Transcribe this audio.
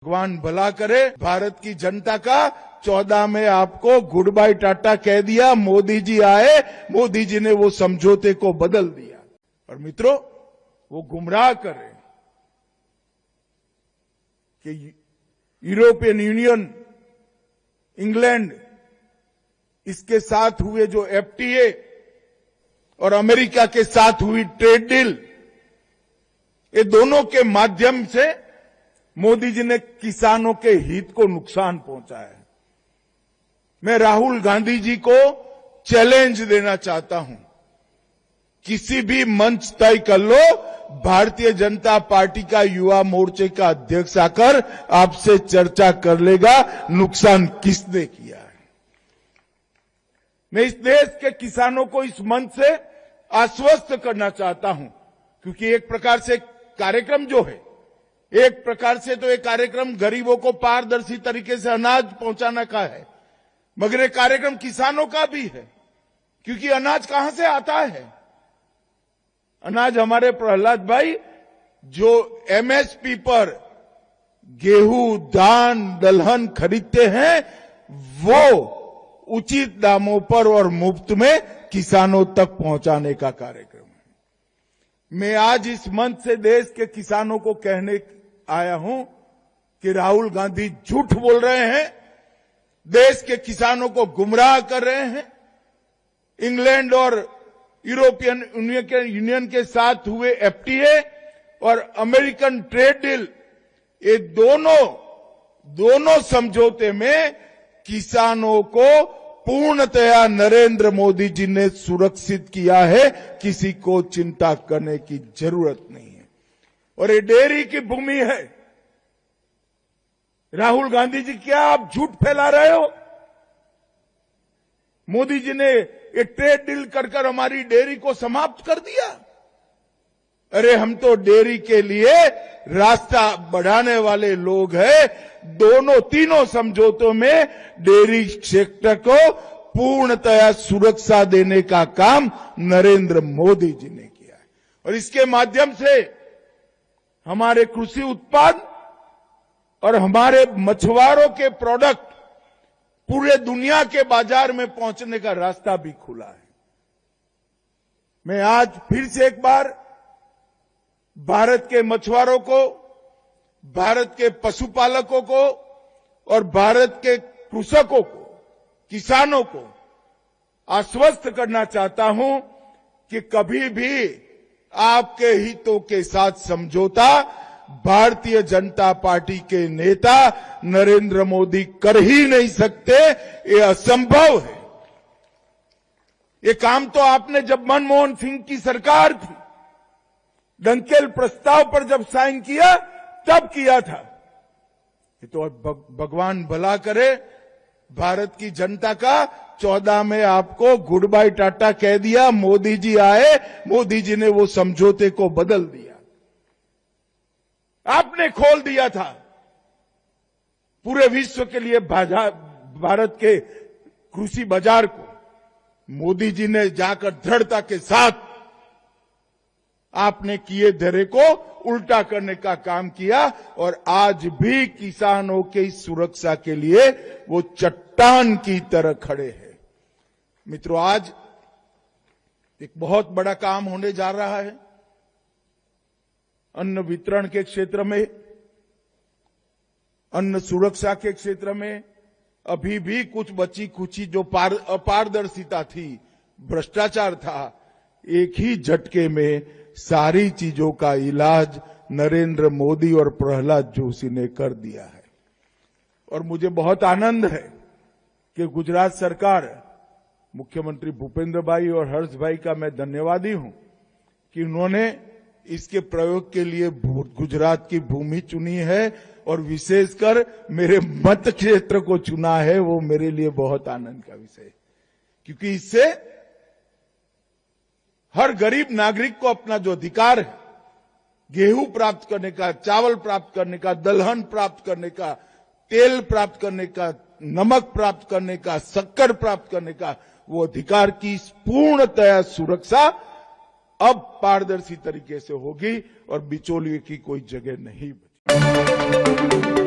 भगवान भला करे। भारत की जनता का 14 में आपको गुड बाय टाटा कह दिया, मोदी जी आए, मोदी जी ने वो समझौते को बदल दिया। और मित्रों, वो गुमराह कर रहे हैं कि यूरोपियन यूनियन, इंग्लैंड, इसके साथ हुए जो एफटीए और अमेरिका के साथ हुई ट्रेड डील, ये दोनों के माध्यम से मोदी जी ने किसानों के हित को नुकसान पहुंचा है। मैं राहुल गांधी जी को चैलेंज देना चाहता हूं, किसी भी मंच तय कर लो, भारतीय जनता पार्टी का युवा मोर्चे का अध्यक्ष आकर आपसे चर्चा कर लेगा नुकसान किसने किया है। मैं इस देश के किसानों को इस मंच से आश्वस्त करना चाहता हूं, क्योंकि एक प्रकार से कार्यक्रम जो है, एक प्रकार से तो ये कार्यक्रम गरीबों को पारदर्शी तरीके से अनाज पहुंचाने का है, मगर ये कार्यक्रम किसानों का भी है, क्योंकि अनाज कहां से आता है? अनाज हमारे प्रहलाद भाई जो एमएसपी पर गेहूं, धान, दलहन खरीदते हैं, वो उचित दामों पर और मुफ्त में किसानों तक पहुंचाने का कार्यक्रम है। मैं आज इस मंच से देश के किसानों को कहने आया हूं कि राहुल गांधी झूठ बोल रहे हैं, देश के किसानों को गुमराह कर रहे हैं। इंग्लैंड और यूरोपियन यूनियन के साथ हुए एफटीए और अमेरिकन ट्रेड डील, ये दोनों समझौते में किसानों को पूर्णतया नरेंद्र मोदी जी ने सुरक्षित किया है, किसी को चिंता करने की जरूरत नहीं है। और ये डेयरी की भूमि है। राहुल गांधी जी, क्या आप झूठ फैला रहे हो? मोदी जी ने ये ट्रेड डील कर हमारी डेयरी को समाप्त कर दिया। अरे हम तो डेयरी के लिए रास्ता बढ़ाने वाले लोग हैं। तीनों समझौतों में डेयरी सेक्टर को पूर्णतया सुरक्षा देने का काम नरेंद्र मोदी जी ने किया है। और इसके माध्यम से हमारे कृषि उत्पाद और हमारे मछुआरों के प्रोडक्ट पूरे दुनिया के बाजार में पहुंचने का रास्ता भी खुला है। मैं आज फिर से एक बार भारत के मछुआरों को, भारत के पशुपालकों को और भारत के कृषकों को, किसानों को आश्वस्त करना चाहता हूं कि कभी भी आपके हितों के साथ समझौता भारतीय जनता पार्टी के नेता नरेंद्र मोदी कर ही नहीं सकते। ये असंभव है। ये काम तो आपने जब मनमोहन सिंह की सरकार थी, डंकेल प्रस्ताव पर जब साइन किया तब किया था। ये तो भगवान भला करे। भारत की जनता का 14 में आपको गुड बाय टाटा कह दिया, मोदी जी आए, मोदी जी ने वो समझौते को बदल दिया। आपने खोल दिया था पूरे विश्व के लिए भारत के कृषि बाजार को। मोदी जी ने जाकर दृढ़ता के साथ आपने किए धरे को उल्टा करने का काम किया और आज भी किसानों की सुरक्षा के लिए वो चट्टान की तरह खड़े हैं। मित्रों, आज एक बहुत बड़ा काम होने जा रहा है अन्न वितरण के क्षेत्र में, अन्न सुरक्षा के क्षेत्र में। अभी भी कुछ बची खुची जो अपारदर्शिता थी, भ्रष्टाचार था, एक ही झटके में सारी चीजों का इलाज नरेंद्र मोदी और प्रहलाद जोशी ने कर दिया है। और मुझे बहुत आनंद है कि गुजरात सरकार, मुख्यमंत्री भूपेंद्र भाई और हर्ष भाई का मैं धन्यवादी हूं कि उन्होंने इसके प्रयोग के लिए गुजरात की भूमि चुनी है और विशेषकर मेरे मत क्षेत्र को चुना है। वो मेरे लिए बहुत आनंद का विषय है, क्योंकि इससे हर गरीब नागरिक को अपना जो अधिकार है, गेहूं प्राप्त करने का, चावल प्राप्त करने का, दलहन प्राप्त करने का, तेल प्राप्त करने का, नमक प्राप्त करने का, शक्कर प्राप्त करने का, वो अधिकार की पूर्णतया सुरक्षा अब पारदर्शी तरीके से होगी और बिचौलिए की कोई जगह नहीं बची।